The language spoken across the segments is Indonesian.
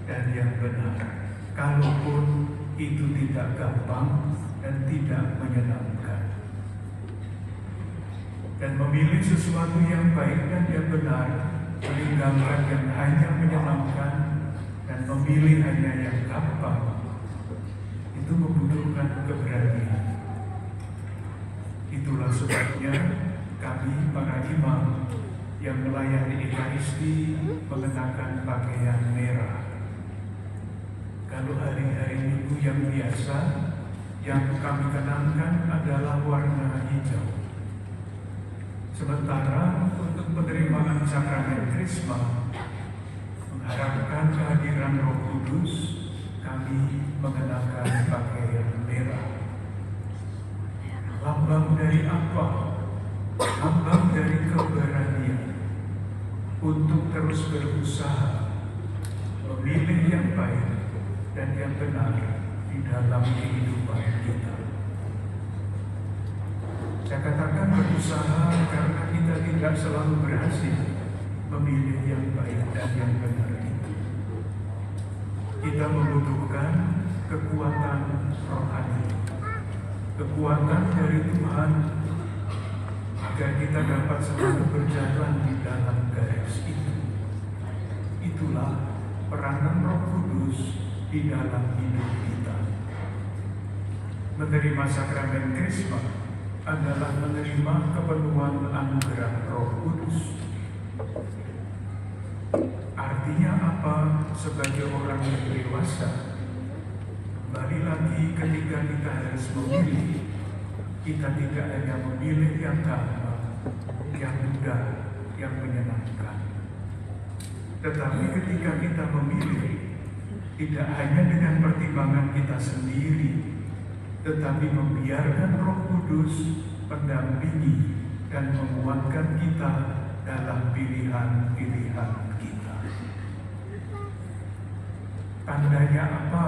dan yang benar. Kalaupun itu tidak gampang dan tidak menyenangkan. Dan memilih sesuatu yang baik dan yang benar, meninggalkan yang hanya menyenangkan dan memilih hanya yang gampang, itu membutuhkan keberanian. Itulah sebabnya kami para imam yang melayani Ekaristi mengenakan pakaian merah. Kalau hari-hari Minggu yang biasa, yang kami kenangkan adalah warna hijau. Sementara untuk penerimaan sakramen Krisma, mengharapkan kehadiran Roh Kudus, kami mengenakan pakaian merah. Lambang dari apa? Lambang dari keberanian untuk terus berusaha memilih yang baik dan yang benar di dalam kehidupan kita. Saya katakan berusaha karena kita tidak selalu berhasil memilih yang baik dan yang benar itu. Kita membutuhkan kekuatan rohani, kekuatan dari Tuhan, agar kita dapat selalu berjalan di dalam garis itu. Itulah peranan Roh Kudus di dalam hidup kita. Menerima sakramen Krisma adalah menerima kepenuhan anugerah Roh Kudus. Artinya apa sebagai orang yang dewasa? Kembali lagi ketika kita harus memilih, kita tidak hanya memilih yang gampang, yang mudah, yang menyenangkan. Tetapi ketika kita memilih, tidak hanya dengan pertimbangan kita sendiri, tetapi membiarkan Roh Kudus mendampingi dan menguatkan kita dalam pilihan-pilihan kita. Tandanya apa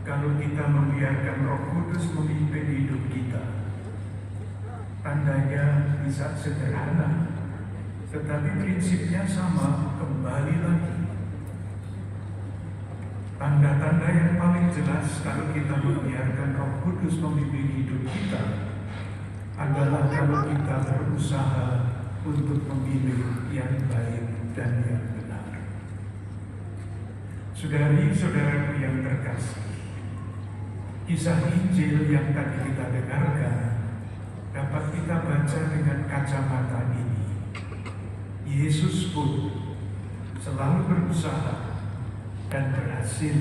kalau kita membiarkan Roh Kudus memimpin hidup kita? Tandanya bisa sederhana, tetapi prinsipnya sama, kembali lagi. Tanda-tanda yang paling jelas kalau kita membiarkan Roh Kudus memimpin hidup kita adalah kalau kita berusaha untuk memilih yang baik dan yang benar. Saudari-saudaraku yang terkasih, kisah Injil yang tadi kita dengarkan dapat kita baca dengan kacamata ini. Yesus pun selalu berusaha dan berhasil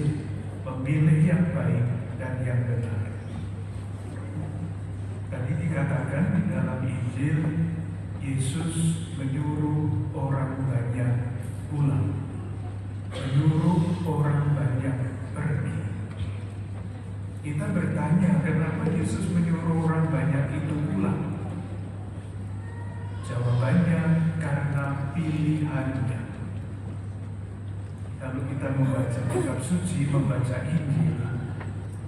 memilih yang baik dan yang benar. Tadi dikatakan di dalam Injil, Yesus menyuruh orang banyak pulang, menyuruh orang banyak pergi. Kita bertanya, kenapa Yesus menyuruh orang banyak itu pulang? Jawabannya karena pilihannya. Kalau kita membaca kitab suci, membaca Injil,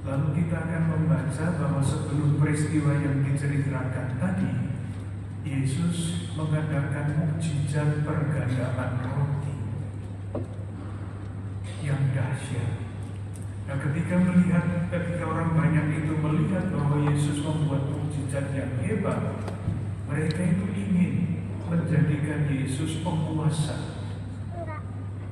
lalu kita akan membaca bahwa sebelum peristiwa yang diceritakan tadi, Yesus mengadakan mukjizat pergandaan roti yang dahsyat. Nah, ketika orang banyak itu melihat bahwa Yesus membuat mukjizat yang hebat, mereka itu ingin menjadikan Yesus penguasa.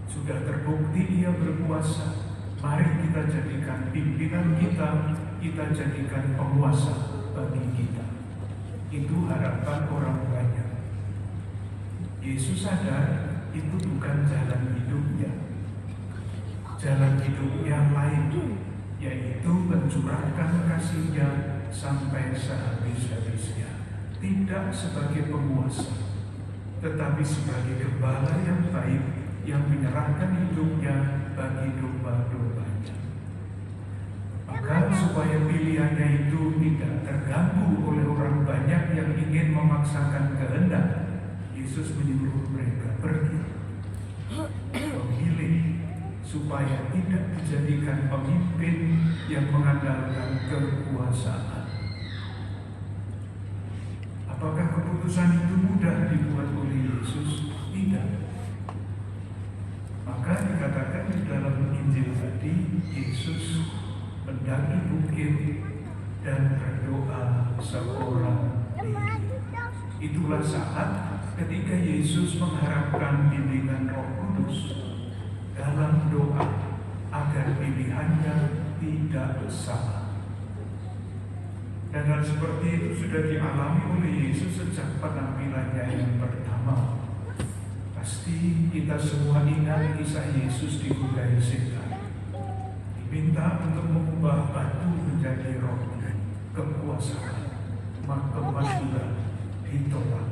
Sudah terbukti ia berkuasa, mari kita jadikan pimpinan kita jadikan penguasa bagi kita. Itu harapan orang banyak. Yesus sadar itu bukan jalan hidupnya. Jalan hidupnya lain, yaitu mencurahkan kasih-Nya sampai sehabis-habisnya. Tidak sebagai penguasa, tetapi sebagai gembala yang baik yang menyerahkan hidupnya bagi domba-dombanya. Maka supaya pilihannya itu tidak terganggu oleh orang banyak yang ingin memaksakan kehendak, Yesus menyuruh mereka pergi, memilih supaya tidak dijadikan pemimpin yang mengandalkan kekuasaan. Apakah keputusan itu mudah dibuat oleh Yesus? Tidak. Maka dikatakan di dalam Injil Yesus mendaki bukit dan berdoa seorang diri. Itulah saat ketika Yesus mengharapkan bimbingan Roh Kudus dalam doa agar pilihannya tidak salah. Dan hal seperti itu sudah dialami oleh Yesus sejak penampilannya yang pertama. Pasti kita semua ingat kisah Yesus digodai setan. Diminta untuk mengubah batu menjadi roti, kekuasaan, kemakmuran ditolak.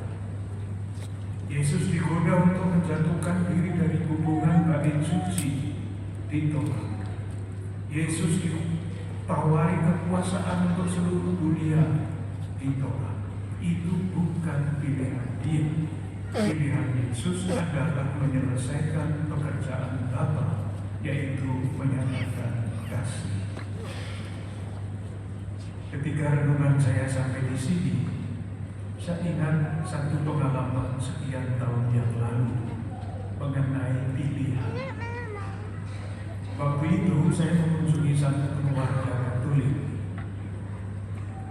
Yesus digoda untuk menjatuhkan diri dari hubungan bait suci, ditolak. Yesus ditawari kekuasaan untuk seluruh dunia, ditolak. Itu bukan pilihan dia. Pilihan Yesus adalah menyelesaikan pekerjaan Bapa, yaitu menyatakan kasih. Ketika renungan saya sampai di sini, saya ingat satu pengalaman sekian tahun yang lalu mengenai pilihan. Waktu itu saya mengunjungi satu keluarga Katolik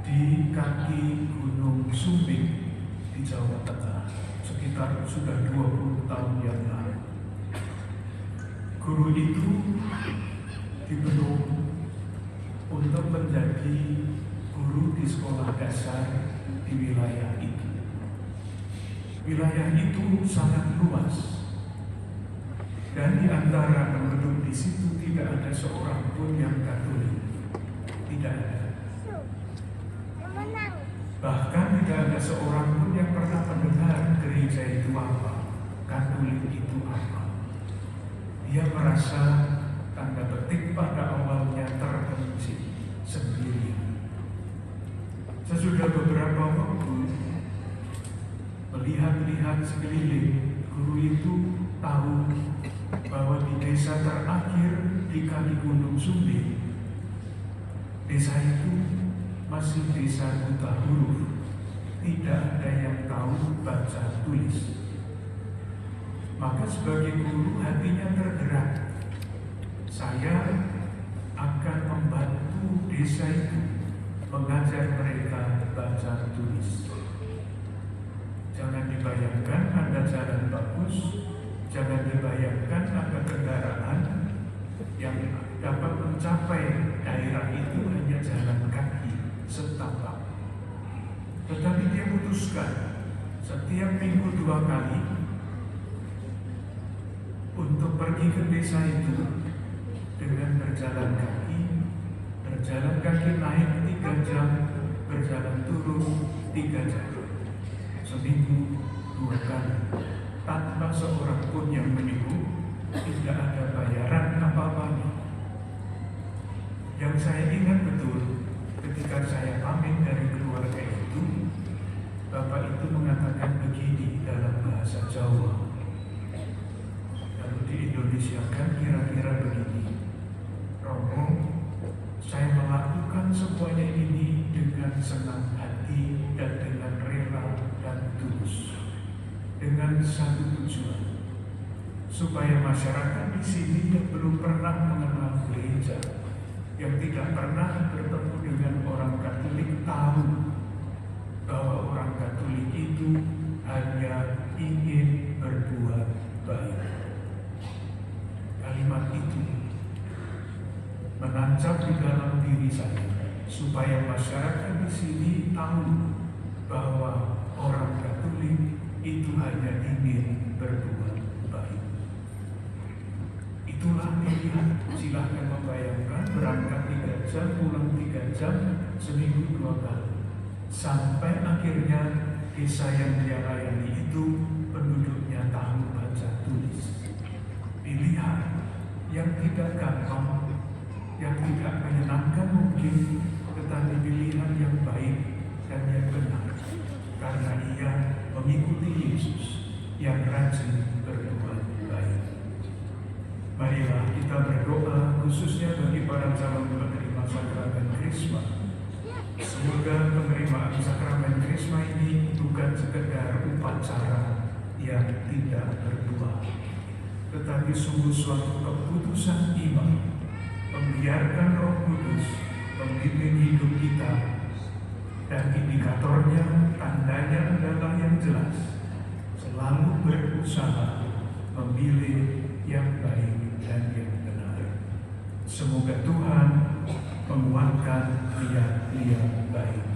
di kaki Gunung Sumbing di Jawa Tengah, sekitar sudah 20 tahun yang lalu. Guru itu dibentuk untuk menjadi guru di sekolah dasar di wilayah itu. Wilayah itu sangat luas, dan di antara penduduk di situ tidak ada seorang pun yang Katolik. Tidak ada. Bahkan tidak ada seorang pun yang pernah mendengar gereja itu apa, Katolik itu apa. Dia merasa tanda petik pada awalnya terpencil sendirian. Sesudah beberapa waktu melihat-lihat sekeliling, guru itu tahu bahwa di desa terakhir di kaki Gunung Sumbing, desa itu masih desa buta huruf, tidak ada yang tahu baca tulis. Maka sebagai guru hatinya tergerak, saya akan membantu desa itu mengajar mereka baca tulis. Jangan dibayangkan ada jalan bagus, jangan dibayangkan ada kendaraan yang dapat mencapai daerah itu hanya jalan kaki setapak. Tetapi dia putuskan setiap minggu 2 kali untuk pergi ke desa itu dengan berjalan kaki naik 3 jam, berjalan turun 3 jam, seminggu 2 kali, tanpa seorang pun yang menyuruh, tidak ada bayaran apa-apa. Yang saya ingat betul, ketika saya pamit dari keluarga itu, Bapak itu mengatakan begini dalam bahasa Jawa, lalu diindonesiakan kira-kira begini: Romo, saya melakukan semuanya ini dengan senang hati dan dengan rela dan tulus, dengan satu tujuan, supaya masyarakat di sini yang belum pernah mengenal gereja, yang tidak pernah bertemu dengan orang Katolik, tahu bahwa orang Katolik itu hanya ingin berbuat baik. Kalimat itu menancap di dalam diri saya, supaya masyarakat di sini tahu bahwa orang Katolik itu hanya ingin berbuat baik. Itulah pilihan. Silahkan membayangkan, berangkat 3 jam, pulang 3 jam, seminggu 2 kali, sampai akhirnya desa yang dia layani itu penduduknya tahu baca tulis. Pilihan yang tidak gampang, yang tidak menyenangkan mungkin, tetapi pilihan yang baik dan yang benar, karena ia mengikuti Yesus yang rajin berbuat baik. Marilah kita berdoa khususnya bagi para calon penerima sakramen Krisma. Semoga penerimaan sakramen Krisma ini bukan sekedar upacara yang tidak berbuah, tetapi sungguh suatu keputusan iman, biarkan Roh Kudus memimpin hidup kita, dan indikatornya, tandanya adalah yang jelas, selalu berusaha memilih yang baik dan yang benar. Semoga Tuhan menguatkan niat-niat baik